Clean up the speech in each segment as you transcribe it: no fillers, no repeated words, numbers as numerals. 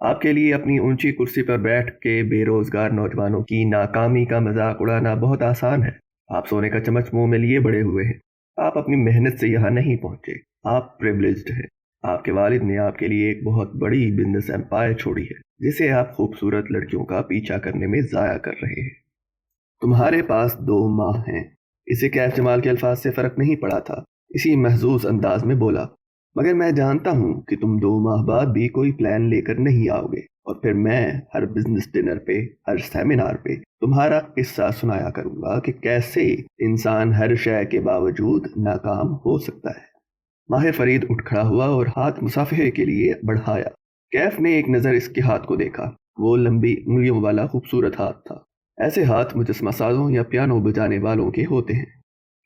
آپ کے لیے اپنی اونچی کرسی پر بیٹھ کے بے روزگار نوجوانوں کی ناکامی کا مذاق اڑانا بہت آسان ہے۔ آپ سونے کا چمچ منہ میں لیے بڑے ہوئے ہیں۔ آپ اپنی محنت سے یہاں نہیں پہنچے۔ آپ پریویلیجڈ ہیں۔ آپ کے والد نے آپ کے لیے ایک بہت بڑی بزنس ایمپائر چھوڑی ہے جسے آپ خوبصورت لڑکیوں کا پیچھا کرنے میں ضائع کر رہے ہیں۔ تمہارے پاس 2 ماہ ہیں۔ اسے کیف جمال کے الفاظ سے فرق نہیں پڑا تھا، اسی محظوظ انداز میں بولا، مگر میں جانتا ہوں کہ تم 2 ماہ بعد بھی کوئی پلان لے کر نہیں آؤ گے، اور پھر میں ہر بزنس ڈنر پہ، ہر سیمینار پہ تمہارا قصہ سنایا کروں گا کہ کیسے انسان ہر شے کے باوجود ناکام ہو سکتا ہے۔ ماہر فرید اٹھ کھڑا ہوا اور ہاتھ مصافحے کے لیے بڑھایا۔ کیف نے ایک نظر اس کے ہاتھ کو دیکھا۔ وہ لمبی انگلیوں والا خوبصورت ہاتھ تھا۔ ایسے ہاتھ مجسمہ سازوں یا پیانو بجانے والوں کے ہوتے ہیں۔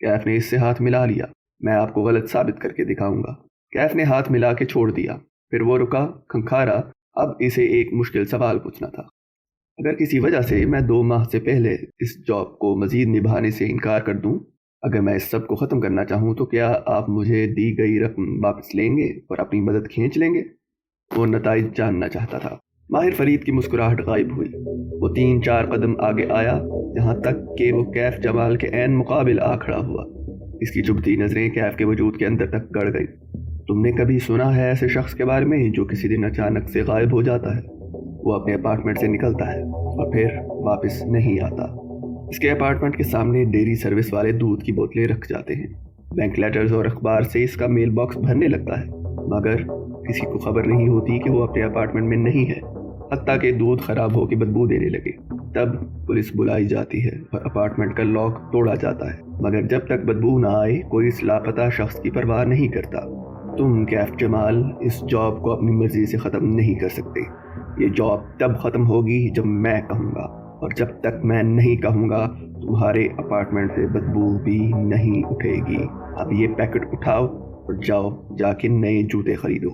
کیف نے اس سے ہاتھ ملا لیا۔ میں آپ کو غلط ثابت کر کے دکھاؤں گا۔ کیف نے ہاتھ ملا کے چھوڑ دیا، پھر وہ رکا، کھنکھارا۔ اب اسے ایک مشکل سوال پوچھنا تھا۔ اگر کسی وجہ سے میں 2 ماہ سے پہلے اس جاب کو مزید نبھانے سے انکار کر دوں، اگر میں اس سب کو ختم کرنا چاہوں تو کیا آپ مجھے دی گئی رقم واپس لیں گے اور اپنی مدد کھینچ لیں گے؟ وہ نتائج جاننا چاہتا تھا۔ ماہر فرید کی مسکراہٹ غائب ہوئی۔ وہ 3-4 قدم آگے آیا، یہاں تک کہ وہ کیف جمال کے عین مقابل آ کھڑا ہوا۔ اس کی چبھتی نظریں کیف کے وجود کے اندر تک گڑ گئی۔ تم نے کبھی سنا ہے ایسے شخص کے بارے میں جو کسی دن اچانک سے غائب ہو جاتا ہے؟ وہ اپنے اپارٹمنٹ سے نکلتا ہے اور پھر واپس نہیں آتا۔ اس کے اپارٹمنٹ کے سامنے ڈیری سروس والے دودھ کی بوتلیں رکھ جاتے ہیں۔ بینک لیٹرز اور اخبار سے اس کا میل باکس بھرنے لگتا ہے، مگر کسی کو خبر نہیں ہوتی کہ وہ اپنے اپارٹمنٹ میں نہیں ہے، حتیٰ کہ دودھ خراب ہو کے بدبو دینے لگے۔ تب پولیس بلائی جاتی ہے اور اپارٹمنٹ کا لاک توڑا جاتا ہے، مگر جب تک بدبو نہ آئے کوئی اس لاپتہ شخص کی پرواہ نہیں کرتا۔ تم کیف جمال اس جاب کو اپنی مرضی سے ختم نہیں کر سکتے۔ یہ جاب تب ختم ہوگی جب میں کہوں گا، اور جب تک میں نہیں کہوں گا تمہارے اپارٹمنٹ سے بدبو بھی نہیں اٹھے گی۔ اب یہ پیکٹ اٹھاؤ اور جاؤ جا کے نئے جوتے خریدو۔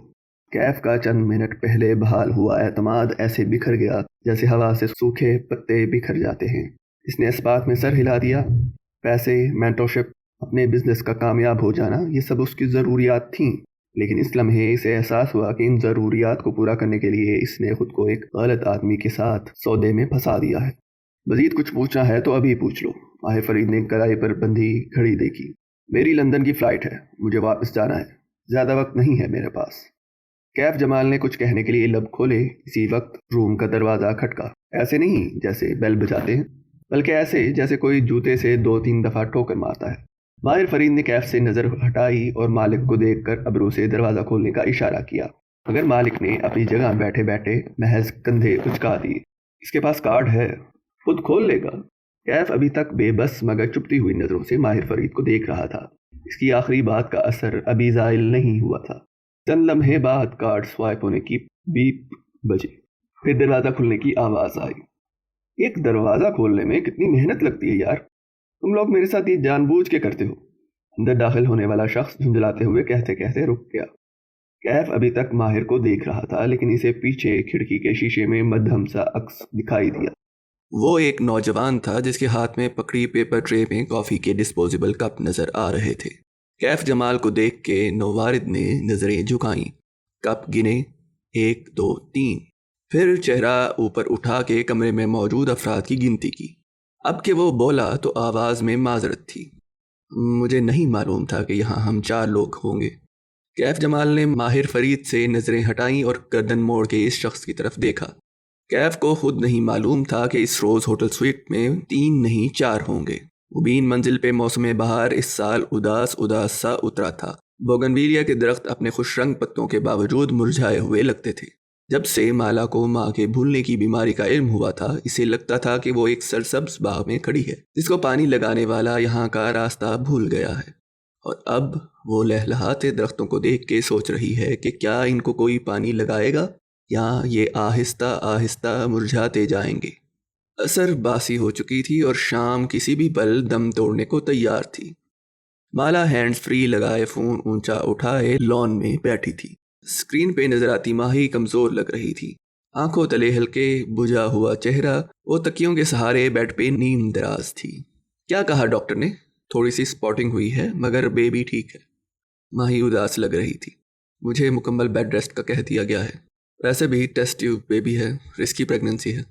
کیف کا چند منٹ پہلے بحال ہوا اعتماد ایسے بکھر گیا جیسے ہوا سے سوکھے پتے بکھر جاتے ہیں۔ اس نے اس بات میں سر ہلا دیا۔ پیسے، مینٹرشپ، اپنے بزنس کا کامیاب ہو جانا، یہ سب اس کی ضروریات تھیں، لیکن اس لمحے اسے احساس ہوا کہ ان ضروریات کو پورا کرنے کے لیے اس نے خود کو ایک غلط آدمی کے ساتھ سودے میں پھنسا دیا ہے۔ مزید کچھ پوچھنا ہے تو ابھی پوچھ لو۔ ماہر فرید نے کرائی پر بندھی گھڑی دیکھی۔ میری لندن کی فلائٹ ہے، مجھے واپس جانا ہے، زیادہ وقت نہیں ہے میرے پاس۔ کیف جمال نے کچھ کہنے کے لیے لب کھولے، اسی وقت روم کا دروازہ کھٹکا۔ ایسے نہیں جیسے بیل بجاتے ہیں، بلکہ ایسے جیسے کوئی جوتے سے 2-3 دفعہ ٹھوکر مارتا ہے۔ ماہر فرید نے کیف سے نظر ہٹائی اور مالک کو دیکھ کر ابرو سے دروازہ کھولنے کا اشارہ کیا، مگر مالک نے اپنی جگہ بیٹھے بیٹھے محض کندھے اچکا دیے۔ اس کے پاس کارڈ ہے، خود کھول لے گا۔ کیف ابھی تک بے بس مگر چپتی ہوئی نظروں سے ماہر فرید کو دیکھ رہا تھا۔ اس کی آخری بات کا اثر ابھی زائل نہیں ہوا تھا۔ چند لمحے بعد کارڈ سوائپ ہونے کی بیپ بجی، پھر دروازہ کھلنے کی آواز آئی۔ ایک دروازہ کھولنے میں کتنی محنت لگتی ہے یار، تم لوگ میرے ساتھ یہ جان بوجھ کے کرتے ہو۔ اندر داخل ہونے والا شخص جھنجھلاتے ہوئے کہتے کہتے رک گیا۔ کیف ابھی تک ماہر کو دیکھ رہا تھا، لیکن اسے پیچھے کھڑکی کے شیشے میں مدھم سا عکس دکھائی دیا۔ وہ ایک نوجوان تھا جس کے ہاتھ میں پکڑی پیپر ٹرے میں کافی کے ڈسپوزیبل کپ نظر آ رہے تھے۔ کیف جمال کو دیکھ کے نوارد نے نظریں جھکائیں، کپ گنے 1 2 3، پھر چہرہ اوپر اٹھا کے کمرے میں موجود افراد کی گنتی کی۔ اب کہ وہ بولا تو آواز میں معذرت تھی۔ مجھے نہیں معلوم تھا کہ یہاں ہم 4 لوگ ہوں گے۔ کیف جمال نے ماہر فرید سے نظریں ہٹائیں اور گردن موڑ کے اس شخص کی طرف دیکھا۔ کیف کو خود نہیں معلوم تھا کہ اس روز ہوٹل سویٹ میں 3 نہیں 4 ہوں گے۔ مبین منزل پہ موسم بہار اس سال اداس سا اترا تھا۔ بوگنویلیا کے درخت اپنے خوش رنگ پتوں کے باوجود مرجھائے ہوئے لگتے تھے۔ جب سے مالا کو ماں کے بھولنے کی بیماری کا علم ہوا تھا، اسے لگتا تھا کہ وہ ایک سرسبز باغ میں کھڑی ہے جس کو پانی لگانے والا یہاں کا راستہ بھول گیا ہے، اور اب وہ لہلہاتے درختوں کو دیکھ کے سوچ رہی ہے کہ کیا ان کو کوئی پانی لگائے گا یا یہ آہستہ آہستہ مرجھاتے جائیں گے۔ عصر باسی ہو چکی تھی اور شام کسی بھی پل دم توڑنے کو تیار تھی۔ مالا ہینڈز فری لگائے فون اونچا اٹھائے لان میں بیٹھی تھی۔ اسکرین پہ نظر آتی ماہی کمزور لگ رہی تھی، آنکھوں تلے ہلکے بجھا ہوا چہرہ، وہ تکیوں کے سہارے بیڈ پہ نیم دراز تھی۔ کیا کہا ڈاکٹر نے؟ تھوڑی سی سپاٹنگ ہوئی ہے مگر بیبی ٹھیک ہے۔ ماہی اداس لگ رہی تھی۔ مجھے مکمل بیڈ ریسٹ کا کہہ دیا گیا ہے۔ ویسے بھی ٹیسٹ ٹیوب بیبی ہے، رسکی پریگننسی ہے۔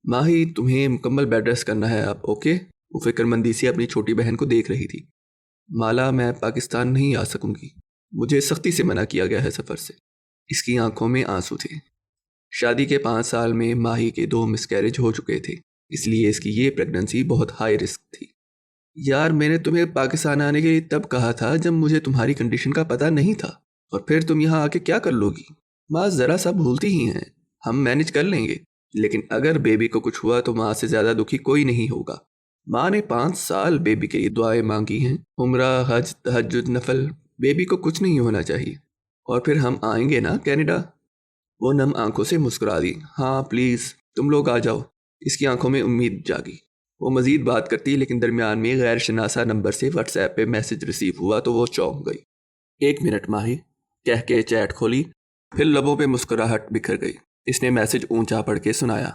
ماہی تمہیں مکمل بیڈ ریسٹ کرنا ہے اب، اوکے؟ وہ فکر مندی سے اپنی چھوٹی بہن کو دیکھ رہی تھی۔ مالا میں پاکستان نہیں آ سکوں گی، مجھے سختی سے منع کیا گیا ہے سفر سے۔ اس کی آنکھوں میں آنسو تھے۔ شادی کے 5 سال میں ماہی کے 2 مس کیریج ہو چکے تھے، اس لیے اس کی یہ پریگننسی بہت ہائی رسک تھی۔ یار میں نے تمہیں پاکستان آنے کے لیے تب کہا تھا جب مجھے تمہاری کنڈیشن کا پتہ نہیں تھا، اور پھر تم یہاں آ کے کیا کر لو گی؟ ماں ذرا سا بھولتی ہی ہیں، ہم مینج کر لیں گے، لیکن اگر بیبی کو کچھ ہوا تو ماں سے زیادہ دکھی کوئی نہیں ہوگا۔ ماں نے 5 سال بیبی کے لیے دعائیں مانگی ہیں، عمرہ، حج، تہجد، نفل، بیبی کو کچھ نہیں ہونا چاہیے۔ اور پھر ہم آئیں گے نا کینیڈا؟ وہ نم آنکھوں سے مسکرا دی۔ ہاں پلیز تم لوگ آ جاؤ۔ اس کی آنکھوں میں امید جاگی۔ وہ مزید بات کرتی لیکن درمیان میں غیر شناسا نمبر سے واٹس ایپ پہ میسج ریسیو ہوا تو وہ چونک گئی۔ 1 منٹ ماہی کہہ کے چیٹ کھولی، پھر لبوں پہ مسکراہٹ بکھر گئی۔ اس نے میسج اونچا پڑھ کے سنایا،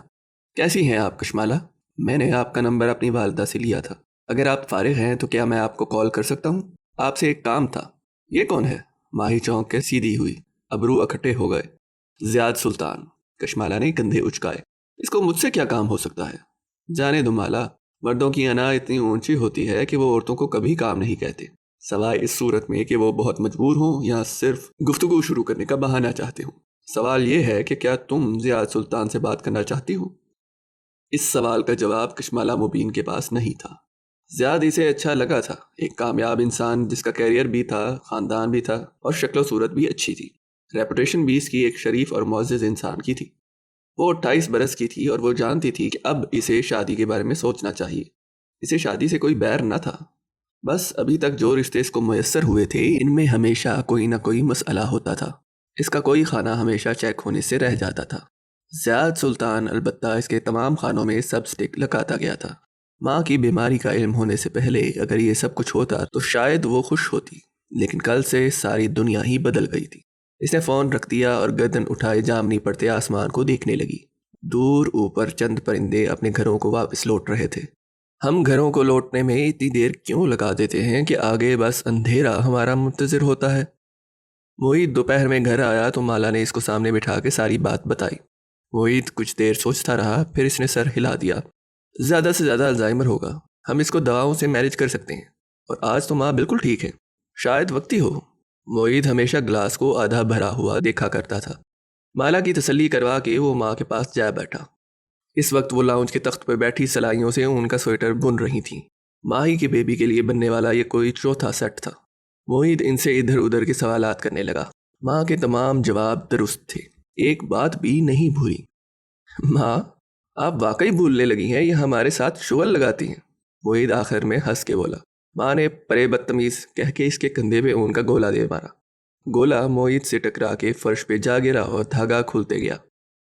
کیسی ہیں آپ کشمالہ؟ میں نے آپ کا نمبر اپنی والدہ سے لیا تھا، اگر آپ فارغ ہیں تو کیا میں آپ کو کال کر سکتا ہوں؟ آپ سے ایک کام تھا۔ یہ کون ہے؟ ماہی چونک کے سیدھی ہوئی، ابرو اکھٹے ہو گئے۔ زیاد سلطان، کشمالہ نے کندھے اچکائے۔ اس کو مجھ سے کیا کام ہو سکتا ہے؟ جانے دو مالا، مردوں کی انا اتنی اونچی ہوتی ہے کہ وہ عورتوں کو کبھی کام نہیں کہتے، سوائے اس صورت میں کہ وہ بہت مجبور ہوں یا صرف گفتگو شروع کرنے کا بہانہ چاہتے ہوں۔ سوال یہ ہے کہ کیا تم زیاد سلطان سے بات کرنا چاہتی ہو؟ اس سوال کا جواب کشمالہ مبین کے پاس نہیں تھا۔ زیاد اسے اچھا لگا تھا، ایک کامیاب انسان جس کا کیریئر بھی تھا، خاندان بھی تھا اور شکل و صورت بھی اچھی تھی۔ ریپوٹیشن بھی اس کی ایک شریف اور معزز انسان کی تھی۔ وہ 28 برس کی تھی اور وہ جانتی تھی کہ اب اسے شادی کے بارے میں سوچنا چاہیے۔ اسے شادی سے کوئی بیر نہ تھا، بس ابھی تک جو رشتے اس کو میسر ہوئے تھے ان میں ہمیشہ کوئی نہ کوئی مسئلہ ہوتا تھا۔ اس کا کوئی خانہ ہمیشہ چیک ہونے سے رہ جاتا تھا۔ زیاد سلطان البتہ اس کے تمام خانوں میں سب سٹک لگاتا گیا تھا۔ ماں کی بیماری کا علم ہونے سے پہلے اگر یہ سب کچھ ہوتا تو شاید وہ خوش ہوتی، لیکن کل سے ساری دنیا ہی بدل گئی تھی۔ اس نے فون رکھ دیا اور گردن اٹھائے جامنی پڑتے آسمان کو دیکھنے لگی۔ دور اوپر چند پرندے اپنے گھروں کو واپس لوٹ رہے تھے۔ ہم گھروں کو لوٹنے میں اتنی دیر کیوں لگا دیتے ہیں کہ آگے بس اندھیرا ہمارا منتظر ہوتا ہے؟ موہت دوپہر میں گھر آیا تو مالا نے اس کو سامنے بٹھا کے ساری بات بتائی۔ موہت کچھ دیر سوچتا رہا، پھر اس نے سر ہلا دیا۔ زیادہ سے زیادہ الزائمر ہوگا، ہم اس کو دواؤں سے مینج کر سکتے ہیں، اور آج تو ماں بالکل ٹھیک ہے، شاید وقت ہی ہو۔ موہت ہمیشہ گلاس کو آدھا بھرا ہوا دیکھا کرتا تھا۔ مالا کی تسلی کروا کے وہ ماں کے پاس جا بیٹھا۔ اس وقت وہ لاؤنج کے تخت پہ بیٹھی سلائیوں سے ان کا سویٹر بن رہی تھیں۔ ماہی کے بیبی کے لیے بننے والا یہ کوئی چوتھا سیٹ تھا۔ موہت ان سے ادھر ادھر کے سوالات کرنے لگا۔ ماں کے تمام جواب درست تھے، ایک بات بھی نہیں بھولی۔ ماں آپ واقعی بھولنے لگی ہیں یا ہمارے ساتھ شغل لگاتی ہیں؟ موہت آخر میں ہنس کے بولا۔ ماں نے پرے بدتمیز کہہ کے اس کے کندھے پہ اون کا گولا دے مارا۔ گولا موہت سے ٹکرا کے فرش پہ جا گرا اور دھاگا کھلتے گیا۔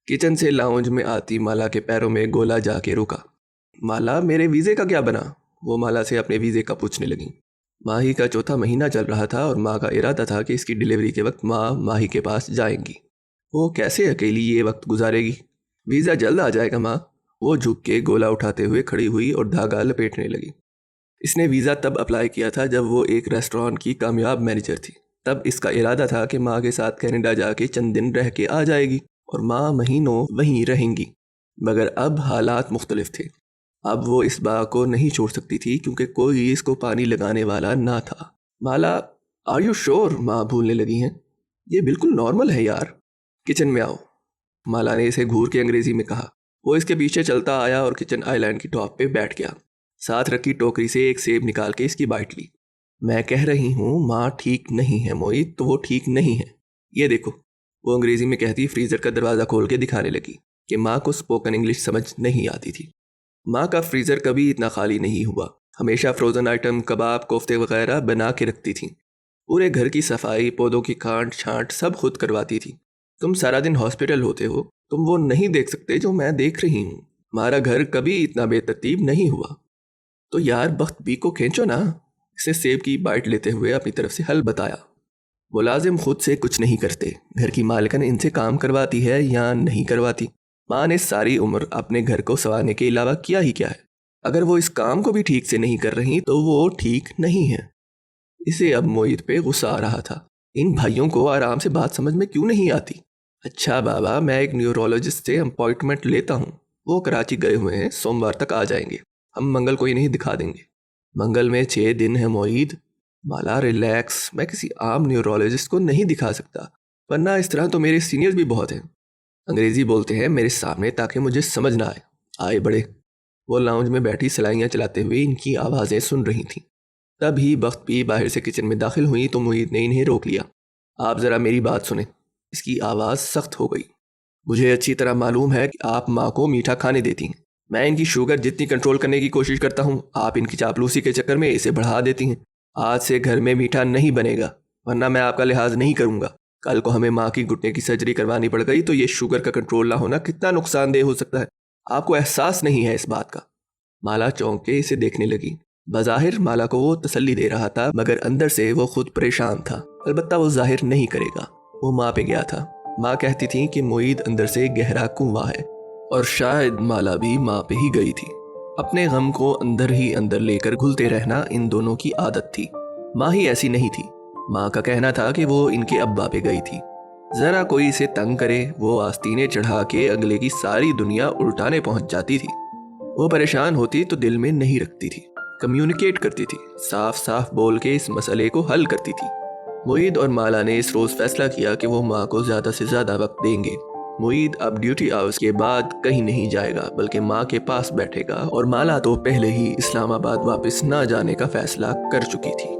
کچن سے لاؤنج میں آتی مالا کے پیروں میں گولا جا کے رکا۔ مالا میرے ویزے کا کیا بنا؟ وہ مالا سے اپنے ویزے کا پوچھنے لگی۔ ماہی کا 4تھا مہینہ چل رہا تھا اور ماں کا ارادہ تھا کہ اس کی ڈیلیوری کے وقت ماں ماہی کے پاس جائیں گی۔ وہ کیسے اکیلی یہ وقت گزارے گی؟ ویزا جلد آ جائے گا ماں۔ وہ جھک کے گولا اٹھاتے ہوئے کھڑی ہوئی اور دھاگا لپیٹنے لگی۔ اس نے ویزا تب اپلائی کیا تھا جب وہ ایک ریسٹورانٹ کی کامیاب مینیجر تھی۔ تب اس کا ارادہ تھا کہ ماں کے ساتھ کینیڈا جا کے چند دن رہ کے آ جائے گی اور ماں مہینوں وہیں رہیں گی، مگر اب حالات مختلف تھے۔ اب وہ اس باغ کو نہیں چھوڑ سکتی تھی کیونکہ کوئی اس کو پانی لگانے والا نہ تھا۔ مالا آر یو شور؟ ماں بھولنے لگی ہیں، یہ بالکل نارمل ہے یار۔ کچن میں آؤ، مالا نے اسے گھور کے انگریزی میں کہا۔ وہ اس کے پیچھے چلتا آیا اور کچن آئی لینڈ کی ٹاپ پہ بیٹھ گیا۔ ساتھ رکھی ٹوکری سے ایک سیب نکال کے اس کی بائٹ لی۔ میں کہہ رہی ہوں ماں ٹھیک نہیں ہے موہت، تو وہ ٹھیک نہیں ہے۔ یہ دیکھو، وہ انگریزی میں کہتی فریزر کا دروازہ کھول کے دکھانے لگی کہ ماں کو اسپوکن انگلش سمجھ نہیں آتی تھی۔ ماں کا فریزر کبھی اتنا خالی نہیں ہوا، ہمیشہ فروزن آئٹم، کباب، کوفتے وغیرہ بنا کے رکھتی تھیں۔ پورے گھر کی صفائی، پودوں کی کانٹ چھانٹ سب خود کرواتی تھی۔ تم سارا دن ہاسپٹل ہوتے ہو، تم وہ نہیں دیکھ سکتے جو میں دیکھ رہی ہوں۔ ہمارا گھر کبھی اتنا بے ترتیب نہیں ہوا۔ تو یار بخت بی کو کھینچو نا، اسے سیب کی بائٹ لیتے ہوئے اپنی طرف سے حل بتایا۔ ملازم خود سے کچھ نہیں کرتے، گھر کی مالکن ان سے کام کرواتی ہے یا نہیں کرواتی۔ ماں نے ساری عمر اپنے گھر کو سنوارنے کے علاوہ کیا ہی کیا ہے؟ اگر وہ اس کام کو بھی ٹھیک سے نہیں کر رہی تو وہ ٹھیک نہیں ہے۔ اسے اب موہت پہ غصہ آ رہا تھا۔ ان بھائیوں کو آرام سے بات سمجھ میں کیوں نہیں آتی؟ اچھا بابا، میں ایک نیورولوجسٹ سے اپوائنٹمنٹ لیتا ہوں، وہ کراچی گئے ہوئے ہیں، سوموار تک آ جائیں گے، ہم منگل کو انہیں دکھا دیں گے۔ منگل میں 6 دن ہے معید۔ مالا ریلیکس، میں کسی عام نیورولوجسٹ کو نہیں دکھا سکتا، ورنہ اس طرح تو میرے سینئرز بھی بہت ہیں، انگریزی بولتے ہیں میرے سامنے تاکہ مجھے سمجھ نہ آئے بڑے۔ وہ لاؤنج میں بیٹھی سلائیاں چلاتے ہوئے ان کی آوازیں سن رہی تھیں۔ تب ہی بخت بھی باہر سے کچن میں داخل ہوئی تو معید نے انہیں روک لیا۔ آپ ذرا میری بات سنیں۔ اس کی آواز سخت ہو گئی۔ مجھے اچھی طرح معلوم ہے کہ آپ ماں کو میٹھا کھانے دیتی ہیں، میں ان کی شوگر جتنی کنٹرول کرنے کی کوشش کرتا ہوں، آپ ان کی چاپلوسی کے چکر میں اسے بڑھا دیتی ہیں۔ آج سے گھر میں میٹھا نہیں بنے گا، ورنہ میں آپ کا لحاظ نہیں کروں گا۔ کل کو ہمیں ماں کی گھٹنے کی سرجری کروانی پڑ گئی تو یہ شوگر کا کنٹرول نہ ہونا کتنا نقصان دہ ہو سکتا ہے، آپ کو احساس نہیں ہے اس بات کا۔ مالا چونک کے اسے دیکھنے لگی۔ بظاہر مالا کو وہ تسلی دے رہا تھا، مگر اندر سے وہ خود پریشان تھا۔ البتہ وہ ظاہر نہیں کرے گا۔ وہ ماں پہ گیا تھا۔ ماں کہتی تھی کہ معید اندر سے گہرا کنواں ہے، اور شاید مالا بھی ماں پہ ہی گئی تھی۔ اپنے غم کو اندر ہی اندر لے کر گھلتے رہنا ان دونوں کی عادت تھی۔ ماں ہی ایسی نہیں تھی۔ ماں کا کہنا تھا کہ وہ ان کے ابا پہ گئی تھی۔ ذرا کوئی اسے تنگ کرے، وہ آستینے چڑھا کے اگلے کی ساری دنیا الٹانے پہنچ جاتی تھی۔ وہ پریشان ہوتی تو دل میں نہیں رکھتی تھی، کمیونیکیٹ کرتی تھی، صاف صاف بول کے اس مسئلے کو حل کرتی تھی۔ معید اور مالا نے اس روز فیصلہ کیا کہ وہ ماں کو زیادہ سے زیادہ وقت دیں گے۔ معید اب ڈیوٹی آورز کے بعد کہیں نہیں جائے گا، بلکہ ماں کے پاس بیٹھے گا، اور مالا تو پہلے ہی اسلام آباد واپس نہ جانے کا فیصلہ کر چکی تھی۔